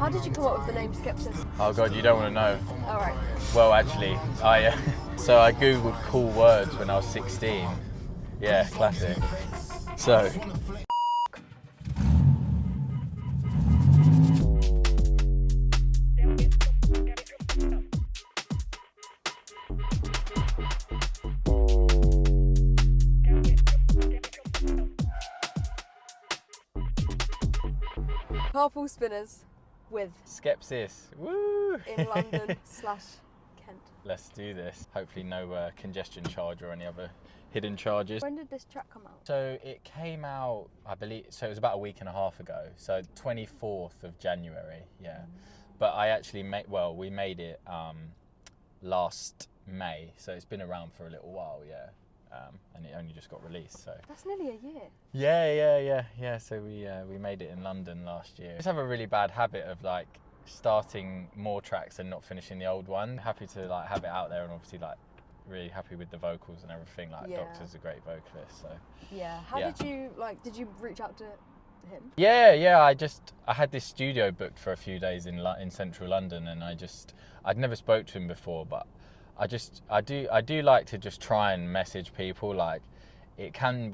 How did you come up with the name Skepsis? Oh God, you don't want to know. All right. Well, actually, I googled cool words when I was 16. Yeah, classic. So. Carpool Spinnas with Skepsis. Woo! in London/Kent. Let's do this. Hopefully no congestion charge or any other hidden charges. When did this track come out? So it came out, I believe, so it was about a week and a half ago. So 24th of January, yeah. But I actually we made it last May. So it's been around for a little while, yeah. And it only just got released, so. That's nearly a year. Yeah. So we made it in London last year. I just have a really bad habit of like starting more tracks and not finishing the old one. Happy to like have it out there, and obviously like really happy with the vocals and everything. Like Doktor's a great vocalist, so. Yeah. How did you did you reach out to him? Yeah. I had this studio booked for a few days in central London, and I'd never spoke to him before, but I do like to just try and message people. Like it can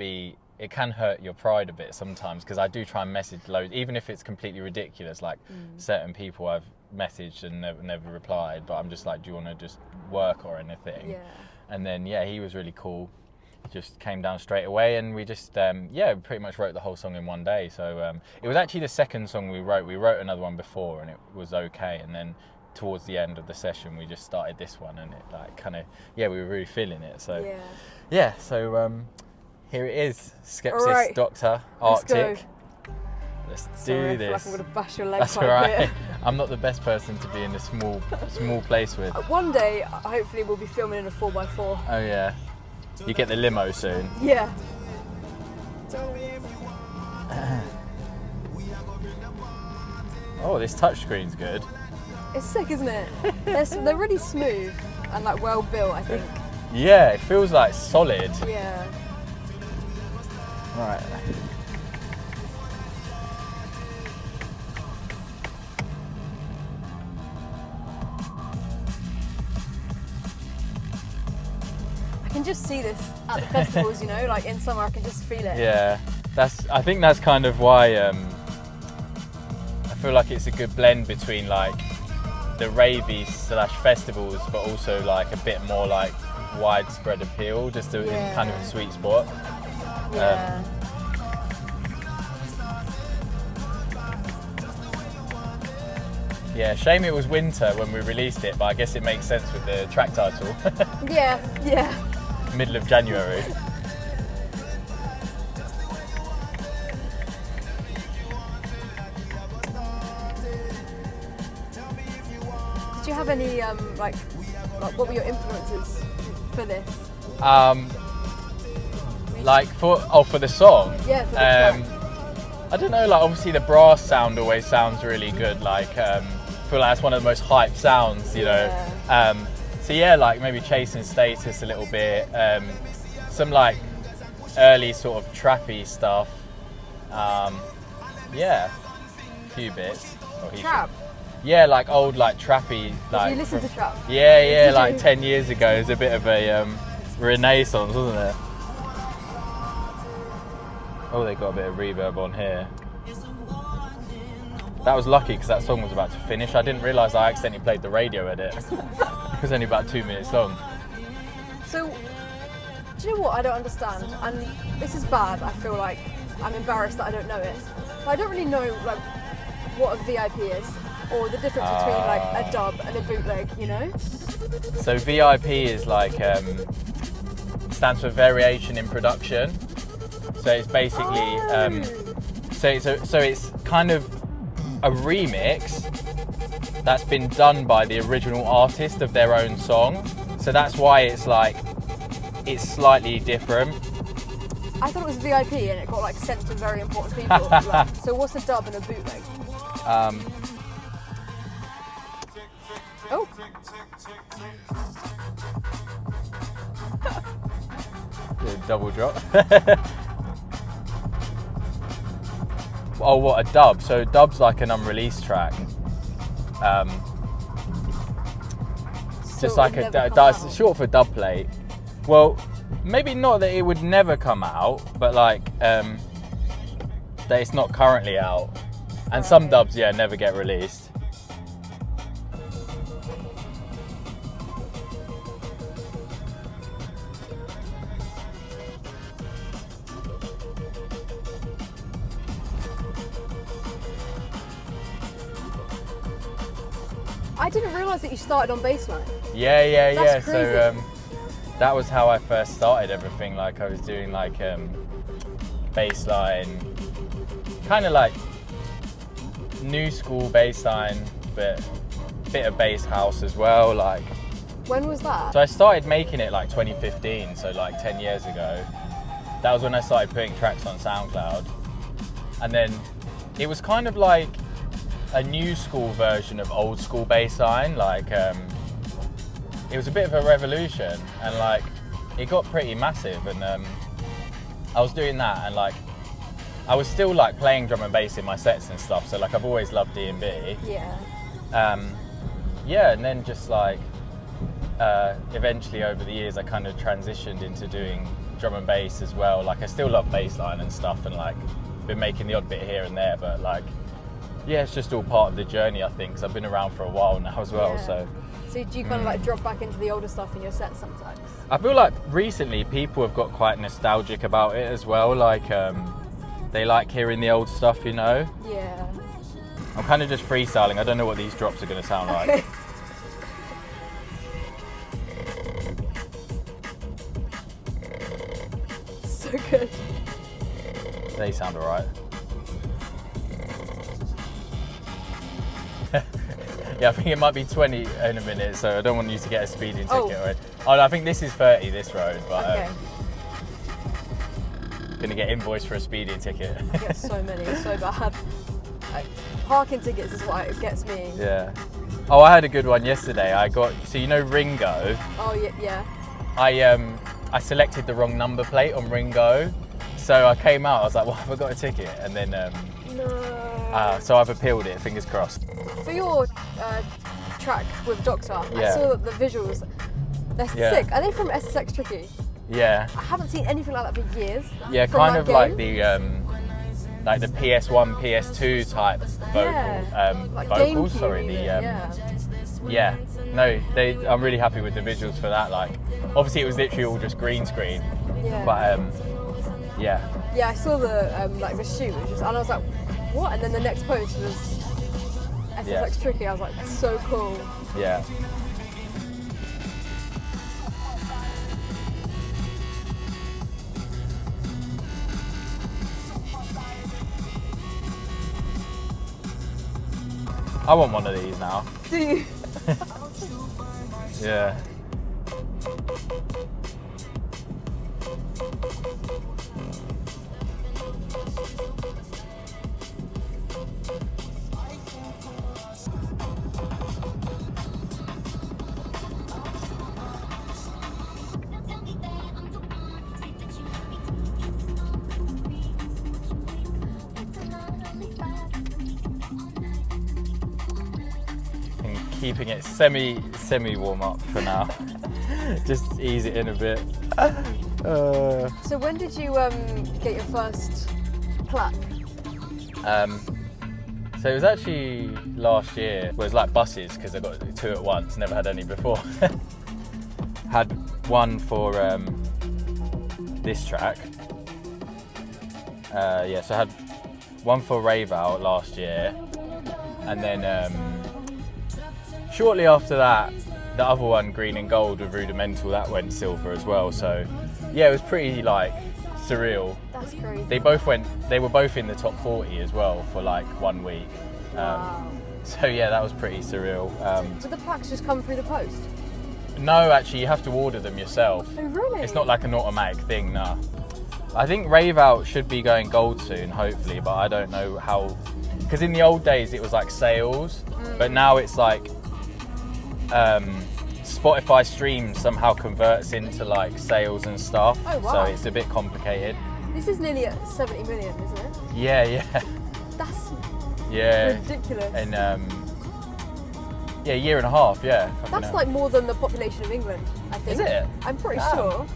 hurt your pride a bit sometimes, because I do try and message loads, even if it's completely ridiculous. Like certain people I've messaged and never replied, but I'm just like, do you want to just work or anything? Yeah. And then he was really cool. Just came down straight away, and we just pretty much wrote the whole song in one day. So it was actually the second song we wrote. We wrote another one before, and it was okay, and then towards the end of the session we just started this one, and it like kind of we were really feeling it. So so here it is, Skepsis, right. Doktor, Arctic. Let's do this. I feel like I'm gonna bash your leg. That's alright. I'm not the best person to be in a small place with. One day hopefully we'll be filming in a 4x4. Oh yeah, you get the limo soon. Yeah. Oh, this touchscreen's good. It's sick, isn't it? They're really smooth and like well built, I think. Yeah, it feels like solid. Yeah. Right. I can just see this at the festivals, like in summer I can just feel it. Yeah, I think that's kind of why I feel like it's a good blend between like the ravey / festivals, but also like a bit more like widespread appeal, just in kind of a sweet spot. Yeah. Shame it was winter when we released it, but I guess it makes sense with the track title. Yeah. Middle of January. Did you have any like what were your influences for this? Like for the song? Yeah, for the track. I don't know, like obviously the brass sound always sounds really good, like I feel like that's one of the most hyped sounds, you know. So like maybe chasing status a little bit, some like early sort of trappy stuff, a few bits. Trap? Yeah, like old like trappy. Like, did you listen to trap? Yeah, like 10 years ago it was a bit of a renaissance, wasn't it? Oh, they got a bit of reverb on here. That was lucky because that song was about to finish. I didn't realise I accidentally played the radio edit. It was only about 2 minutes long. So, do you know what I don't understand? And this is bad, I feel like. I'm embarrassed that I don't know it. But I don't really know like what a VIP is, or the difference between like a dub and a bootleg, you know? So VIP is like, stands for variation in production. So it's basically, so it's kind of a remix that's been done by the original artist of their own song. So that's why it's like, it's slightly different. I thought it was VIP and it got like sent to very important people. Like, so what's a dub and a bootleg? Oh. Double drop. Oh, what, a dub? So dub's like an unreleased track. Just So like it would a never come that's out. short for dub plate. Well, maybe not that it would never come out, but like that it's not currently out. And some Right. dubs, yeah, never get released. I didn't realise that you started on bassline. Yeah. That's crazy. So that was how I first started everything. Like I was doing like bass line, kind of like new school bass line, but bit of bass house as well. Like, When was that? so I started making it like 2015, so like 10 years ago. That was when I started putting tracks on SoundCloud, and then it was kind of like a new school version of old school bass line. Like it was a bit of a revolution, and like it got pretty massive, and I was doing that, and like I was still like playing drum and bass in my sets and stuff, so like I've always loved D&B. Yeah. Yeah, and then just like eventually over the years I kind of transitioned into doing drum and bass as well. Like I still love bass line and stuff, and like been making the odd bit here and there, but like yeah, it's just all part of the journey, I think, because I've been around for a while now as well. Yeah. So do you kind of like drop back into the older stuff in your set sometimes? I feel like recently people have got quite nostalgic about it as well. Like they like hearing the old stuff, you know. Yeah. I'm kind of just freestyling. I don't know what these drops are going to sound like. Okay. So good. They sound alright. Yeah, I think it might be 20 in a minute, so I don't want you to get a speeding Oh. ticket. Right? Oh, no, I think this is 30, this road, but Okay. gonna get invoiced for a speeding ticket. I get so many, so bad. Like, parking tickets is what it gets me. Yeah. Oh, I had a good one yesterday. I got, so you know Ringo? Oh yeah. I selected the wrong number plate on Ringo, so I came out, I was like, well, I got a ticket, and then No. so I've appealed it, fingers crossed. For your track with Doktor, I Yeah. saw that the visuals, they're Yeah. sick. Are they from SSX Tricky? Yeah. I haven't seen anything like that for years. Yeah, from kind that of like game. the PS1, PS2 type vocal, Like vocals. GameCube Sorry, even, yeah. No, I'm really happy with the visuals for that. Like, obviously it was literally all just green screen, Yeah. but yeah, Yeah, I saw the like the shoot, and I was like, what? And then the next post was SSX Yeah. Tricky. I was like, that's so cool. yeah. I want one of these now. Do you? Yeah. And keeping it semi warm up for now. Just ease it in a bit. So when did you get your first plaque? So it was actually last year. It was like buses because I got 2 at once. Never had any before. Had one for this track. So I had one for Rave Out last year, and then shortly after that, the other one, Green and Gold with Rudimental, that went silver as well. So yeah, it was pretty like surreal. That's crazy. They were both in the top 40 as well for like 1 week. Wow. So yeah, that was pretty surreal. Do the plaques just come through the post? No, actually, you have to order them yourself. Oh really? It's not like an automatic thing, no. I think Rave Out should be going gold soon, hopefully, but I don't know how. Because in the old days it was like sales, but now it's like Spotify streams somehow converts into like sales and stuff. Oh, wow. So it's a bit complicated. This is nearly at 70 million, isn't it? Yeah. That's Yeah. ridiculous. And Yeah, a year and a half, yeah. That's like more than the population of England, I think. Is it? I'm pretty Damn. sure.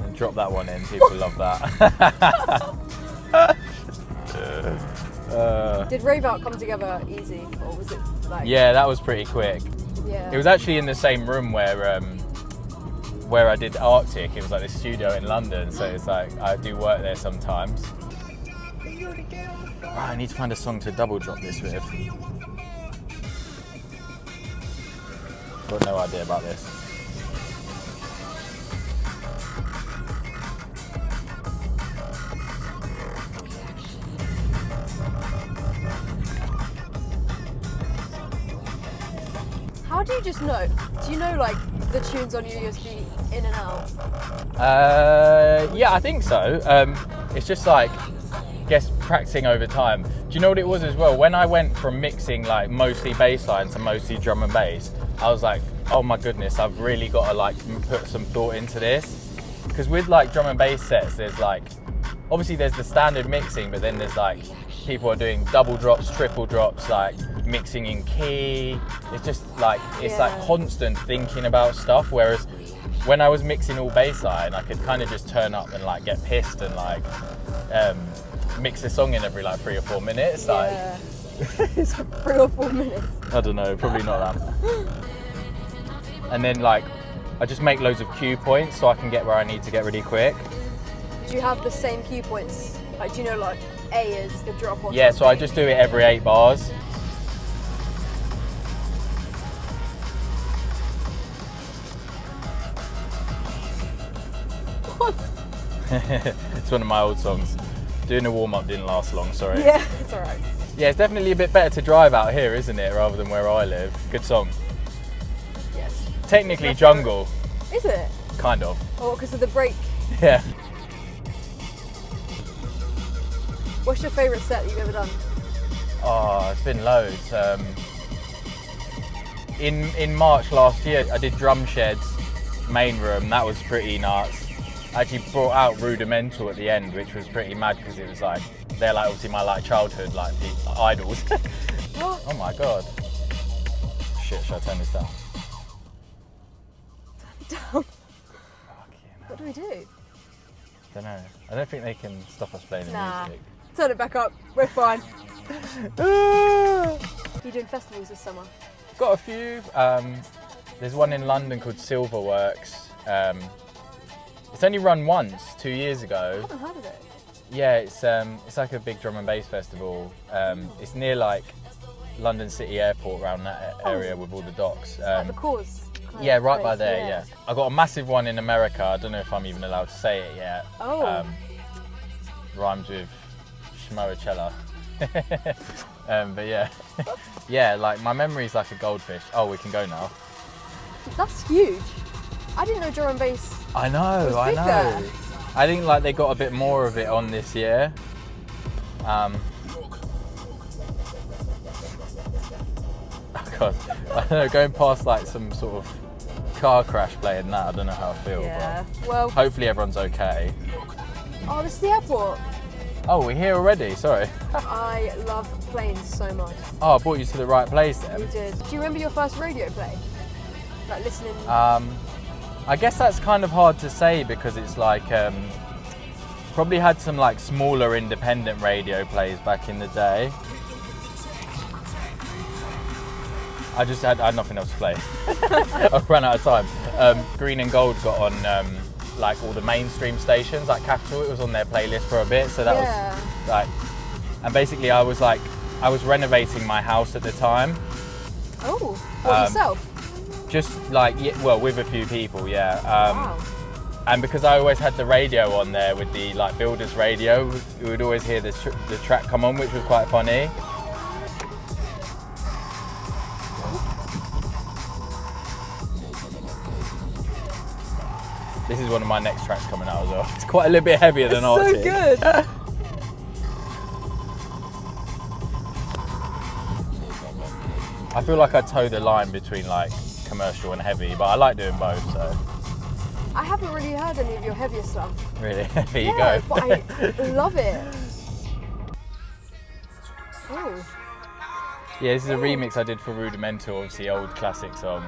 And drop that one in, people love that. Did Rave Out come together easy, or was it like... Yeah, that was pretty quick. Yeah. It was actually in the same room where I did Arctic. It was like this studio in London, so it's like I do work there sometimes. Right, I need to find a song to double drop this with. Got no idea about this. How do you just know? Do you know like the tunes on your USB in and out? Yeah, I think so. It's just like, guess practicing over time. Do you know what it was as well? When I went from mixing like mostly bass line to mostly drum and bass, I was like, oh my goodness, I've really got to like put some thought into this. Because with like drum and bass sets, there's like, obviously there's the standard mixing, but then there's like, people are doing double drops, triple drops, like mixing in key. It's just like, it's like constant thinking about stuff. Whereas when I was mixing all bass line, I could kind of just turn up and like get pissed and like mix a song in every like 3 or 4 minutes. Yeah. Like 3 or 4 minutes. I don't know, probably not that. And then like, I just make loads of cue points so I can get where I need to get really quick. Do you have the same cue points? Like, do you know like A is the drop or Yeah, something? so I just do it every 8 bars. What? It's one of my old songs. Doing a warm-up didn't last long, sorry. Yeah, it's alright. Yeah, it's definitely a bit better to drive out here, isn't it, rather than where I live. Good song. Yes. Technically It's jungle, Is it? kind of. Oh, because of the break. Yeah. What's your favourite set that you've ever done? Oh, it's been loads. In March last year, I did Drum Shed's main room. That was pretty nuts. I actually brought out Rudimental at the end, which was pretty mad because it was like, they're like obviously my like childhood like idols. Oh my god. Shit, should I turn this down? Down. What do we do? Don't know. I don't think they can stop us playing the Nah. music. Turn it back up. We're fine. Are you doing festivals this summer? Got a few. There's one in London called Silverworks. It's only run once, 2 years I ago. haven't heard of it. Yeah, it's like a big drum and bass festival. It's near like London City Airport, around that area with all the docks. Like the cause. Yeah, right by there. Yeah. I got a massive one in America. I don't know if I'm even allowed to say it yet. Oh. Rhymes with Schmoachella. But yeah, yeah. Like my memory's like a goldfish. Oh, we can go now. That's huge. I didn't know drum and bass. I know. was I big know. there. I think like they got a bit more of it on this year. Oh God, I don't know. Going past like some sort of car crash playing that, I don't know how I feel. Yeah. But Well. hopefully everyone's okay. Oh, this is the airport. Oh, we're here already. Sorry. I love planes so much. Oh, I brought you to the right place then. You did. Do you remember your first radio play? Like listening. I guess that's kind of hard to say because it's like probably had some like smaller independent radio plays back in the day. I had nothing else to play. I ran out of time. Green and Gold got on like all the mainstream stations, like Capital. It was on their playlist for a bit, so that was like. And basically, I was renovating my house at the time. Oh, what, yourself? Just like, well, with a few people, yeah. Wow. And because I always had the radio on there with the like builder's radio, we would always hear the track come on, which was quite funny. This is one of my next tracks coming out as well. It's quite a little bit heavier than Arctic. So good. I feel like I toe the line between like commercial and heavy, but I like doing both, so. I haven't really heard any of your heavier stuff. Really? There you Yeah, go. but I love it. Oh, Yeah, this is a remix I did for Rudimental, obviously old classic song.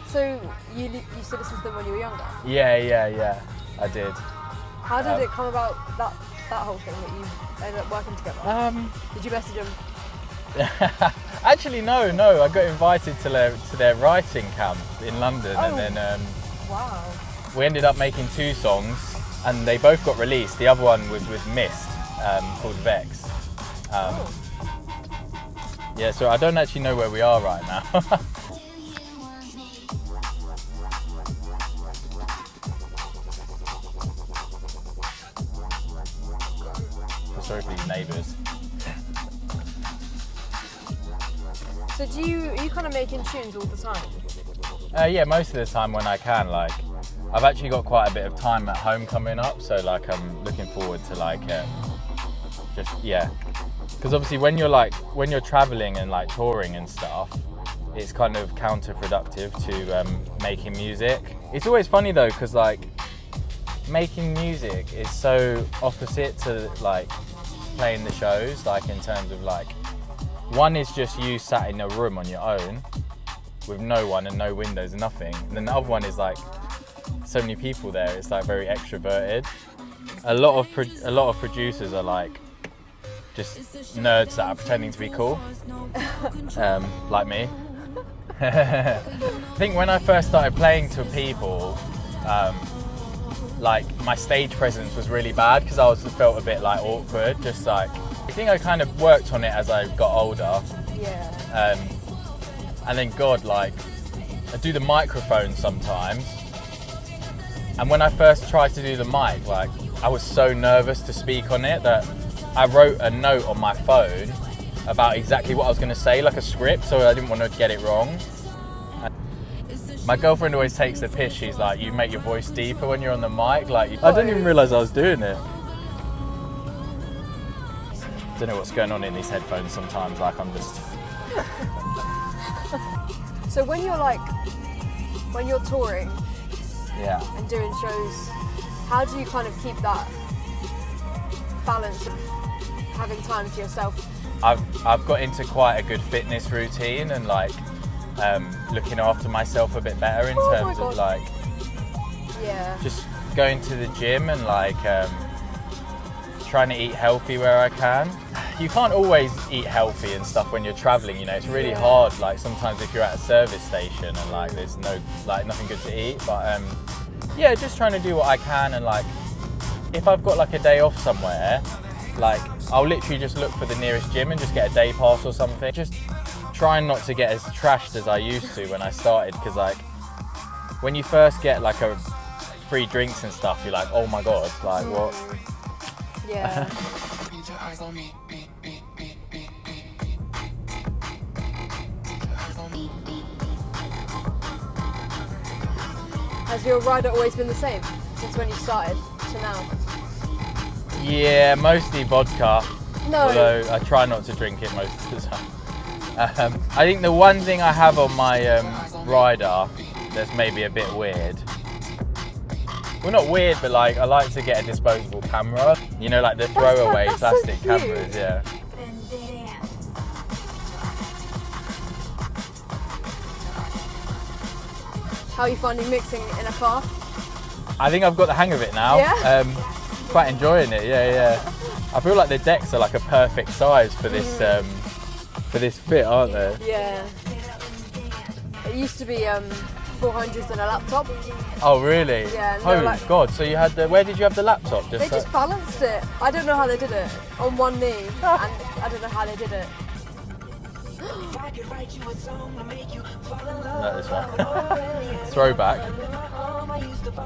So you used to listen to them when you were younger? Yeah, I did. How did it come about, that whole thing, that you ended up working together? Did you message them? Actually, no. I got invited to their writing camp in London, and then Wow. we ended up making 2 songs, and they both got released. The other one was with Mist, called Vex. Yeah, so I don't actually know where we are right now. Sorry for these neighbours. So are you kind of making tunes all the time? Yeah, most of the time when I can. Like, I've actually got quite a bit of time at home coming up, so like I'm looking forward to like because obviously when you're traveling and like touring and stuff, it's kind of counterproductive to making music. It's always funny though, because like making music is so opposite to like playing the shows, like in terms of like, one is just you sat in a room on your own with no one and no windows and nothing, and then the other one is like so many people there. It's like very extroverted. A lot of producers are like just nerds that are pretending to be cool, like me. I think when I first started playing to people, like my stage presence was really bad because I felt a bit like awkward. Just like, I think I kind of worked on it as I got older. Yeah. And then God, like I do the microphone sometimes, and when I first tried to do the mic, like I was so nervous to speak on it that I wrote a note on my phone about exactly what I was going to say, like a script, so I didn't want to get it wrong. My girlfriend always takes the piss. She's like, you make your voice deeper when you're on the mic. Like, I didn't even realise I was doing it. Don't know what's going on in these headphones sometimes. Like, I'm just. So when you're touring, Yeah. and doing shows, how do you kind of keep that balance of having time to yourself? I've got into quite a good fitness routine and like looking after myself a bit better in terms of like just going to the gym and like trying to eat healthy where I can. You can't always eat healthy and stuff when you're traveling, you know, it's really hard. Like sometimes if you're at a service station and like there's nothing good to eat, but yeah, just trying to do what I can. And like if I've got like a day off somewhere, like I'll literally just look for the nearest gym and just get a day pass or something. Just trying not to get as trashed as I used to when I started, because like when you first get like a free drinks and stuff, you're like, oh my god, like what? Yeah. Has your rider always been the same since when you started to now? Yeah, mostly vodka. No. Although I try not to drink it most of the time. I think the one thing I have on my rider that's maybe a bit weird. Well, not weird, but like I like to get a disposable camera. You know, like the throwaway that's plastic so cute. cameras. Yeah. How are you finding mixing in a car? I think I've got the hang of it now. Yeah? Quite enjoying it. Yeah. I feel like the decks are like a perfect size for this fit, aren't they? Yeah. It used to be 400s and a laptop. Oh really? Yeah. Oh like, god! So you had where did you have the laptop? They just balanced it. I don't know how they did it. On one knee, and I don't know how they did it. Not this one. Throwback.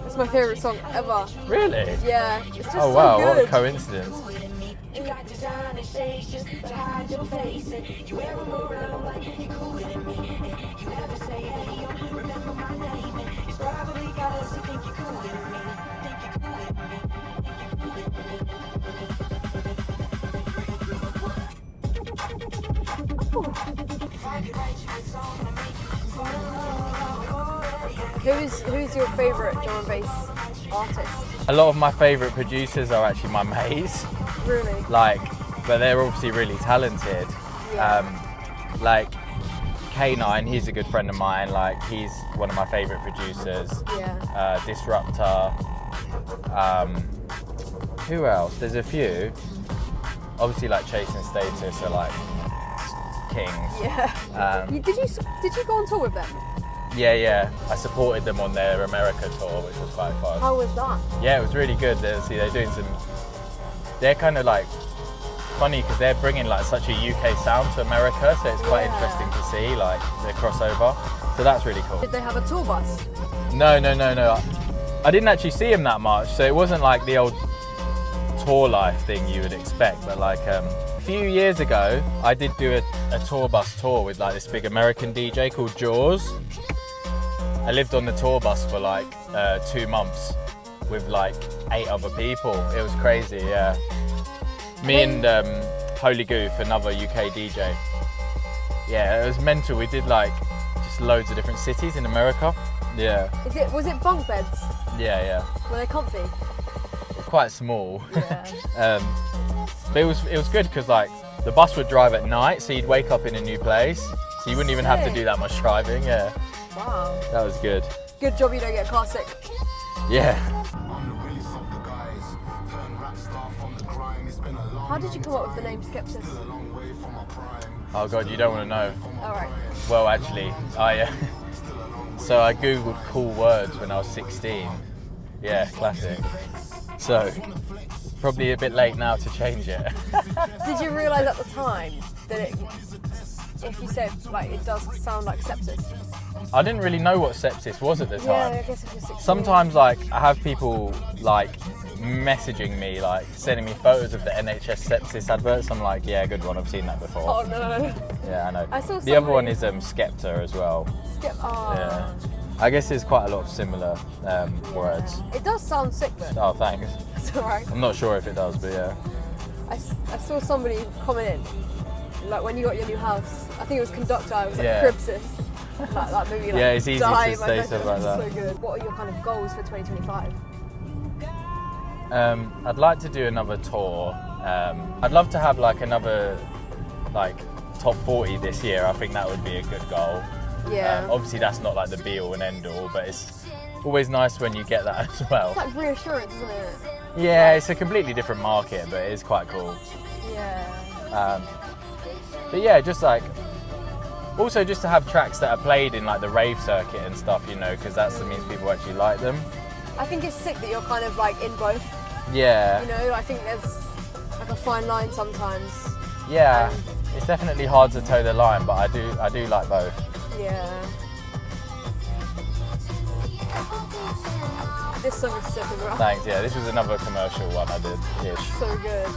It's my favourite song ever. Really? Yeah. It's just Oh wow! so What a good. coincidence. Who's your favourite drum and bass artist? A lot of my favourite producers are actually my mates. Really? Like, but they're obviously really talented. Yeah. Like K9, he's a good friend of mine. Like he's one of my favourite producers. Yeah. Disruptor. Who else? There's a few. Obviously, like Chasing Status are like kings. Yeah. Did you go on tour with them? Yeah. I supported them on their America tour, which was quite fun. How was that? Yeah, it was really good. They're doing some. They're kind of like funny because they're bringing like such a UK sound to America, so it's quite interesting to see like the crossover. So that's really cool. Did they have a tour bus? No. I didn't actually see him that much, so it wasn't like the old tour life thing you would expect. But like a few years ago, I did do a tour bus tour with like this big American DJ called Jaws. I lived on the tour bus for like 2 months with like 8 other people. It was crazy, yeah. Me and Holy Goof, another UK DJ. Yeah, it was mental. We did like just loads of different cities in America. Yeah. Was it bunk beds? Yeah. Were they comfy? Quite small. Yeah. But it was good because like the bus would drive at night, so you'd wake up in a new place, so you wouldn't even have to do that much driving. Yeah. Wow. That was good. Good job you don't get car sick. Yeah. How did you come up with the name Skepsis? Oh god, you don't want to know. Alright. Well, actually, so I googled cool words when I was 16. Yeah, classic. So probably a bit late now to change it. Did you realise at the time that if you said like it does sound like sepsis? I didn't really know what sepsis was at the time. Yeah, I guess if you're 16. Sometimes like I have people like messaging me, like sending me photos of the NHS sepsis adverts. I'm like, yeah, good one. I've seen that before. Oh no. Yeah, I know. I saw the other one is Skeptor as well. Oh. Yeah. I guess there's quite a lot of similar words. It does sound sick though. Oh, thanks. It's alright. I'm not sure if it does, but yeah. I saw somebody comment in, like when you got your new house. I think it was Conductor. It was like Yeah. Cribsis. Like that movie. Like, Yeah, it's easy to say stuff like that. So good. What are your kind of goals for 2025? I'd like to do another tour. I'd love to have like another like top 40 this year. I think that would be a good goal. Yeah. Obviously that's not like the be all and end all, but it's always nice when you get that as well. It's like reassurance, isn't it? Yeah, it's a completely different market, but it is quite cool. Yeah. But yeah, just like also just to have tracks that are played in like the rave circuit and stuff, you know, because that means people actually like them. I think it's sick that you're kind of like in both. Yeah. You know, I think there's like a fine line sometimes. Yeah. It's definitely hard to toe the line, but I do like both. Yeah. This song is sick as well. Thanks, yeah, this was another commercial one I did-ish. So good.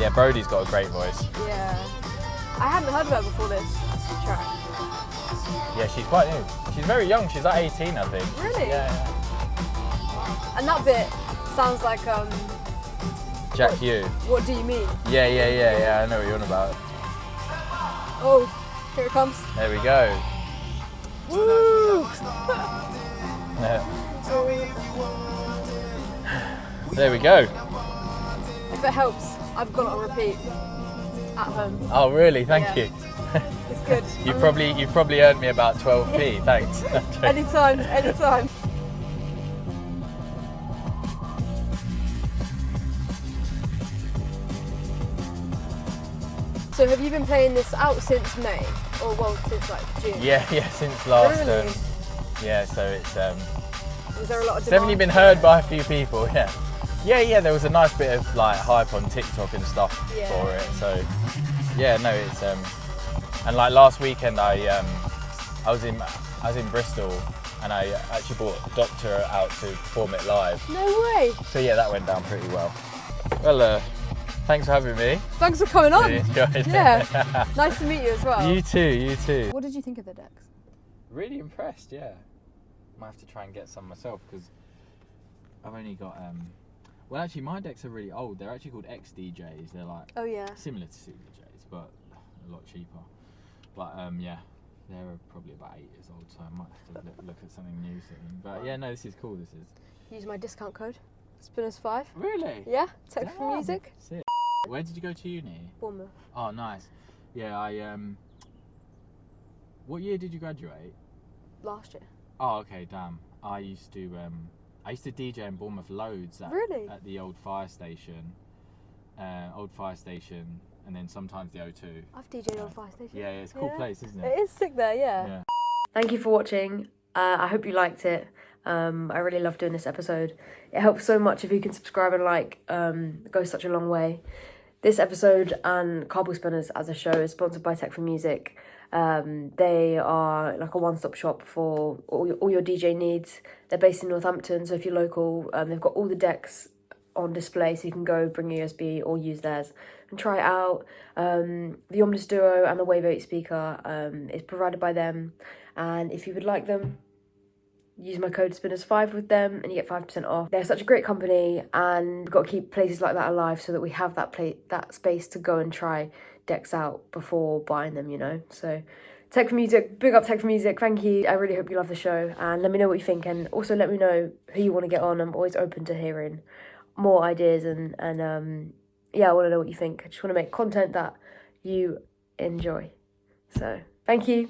Yeah, Brodie's got a great voice. Yeah. I hadn't heard of her before this track. Yeah, she's quite new. She's very young, she's like 18, I think. Really? Yeah. And that bit sounds like Jack Hugh. What do you mean? Yeah, I know what you're on about. Oh, here it comes. There we go. Woo! There we go. If it helps, I've got it on repeat at home. Oh really? Thank Yeah. you. It's good. You've probably earned me about 12p. Thanks. Anytime. So have you been playing this out since May? Or well, since like June? Yeah, since last Really? yeah, so it's Was there a lot of it's definitely demand been for heard it? by a few people, yeah, there was a nice bit of like hype on TikTok and stuff Yeah. for it, so yeah, no, it's and like last weekend I was in Bristol and I actually brought Doktor out to perform it live, No way. so yeah, that went down pretty well. Well, thanks for having me. Thanks for coming on. Really enjoyed it. Yeah. Nice to meet you as well. You too. What did you think of the decks? Really impressed, yeah. Might have to try and get some myself because I've only got well, actually my decks are really old. They're actually called XDJs. They're like Oh yeah. similar to CDJs but a lot cheaper. But yeah, they're probably about 8 years old, so I might have to look at something new soon. But yeah, no, this is cool. This is Use my discount code. Spinnas5. really Yeah. Tech for Damn. music. Sick. Where did you go to uni? Bournemouth. Oh, nice. Yeah, what year did you graduate? Last year. Oh, okay, damn. I used to DJ in Bournemouth loads at the old fire station. And then sometimes the O2. I've DJ'd on fire station. Yeah, it's a cool place, isn't it? It is sick there, yeah. Thank you for watching. I hope you liked it. I really love doing this episode. It helps so much if you can subscribe and like. It goes such a long way. This episode and Carpool Spinnas as a show is sponsored by Tech for Music. They are like a one-stop shop for all your DJ needs. They're based in Northampton, so if you're local, they've got all the decks on display, so you can go bring your USB or use theirs and try it out. The Omnis Duo and the Wave 8 speaker is provided by them, and if you would like them, use my code SPINNERS5 with them and you get 5% off. They're such a great company, and we've got to keep places like that alive so that we have that space to go and try decks out before buying them, you know. So Tech for Music, big up Tech for Music, thank you. I really hope you love the show, and let me know what you think, and also let me know who you want to get on. I'm always open to hearing more ideas, and yeah, I want to know what you think. I just want to make content that you enjoy. So thank you.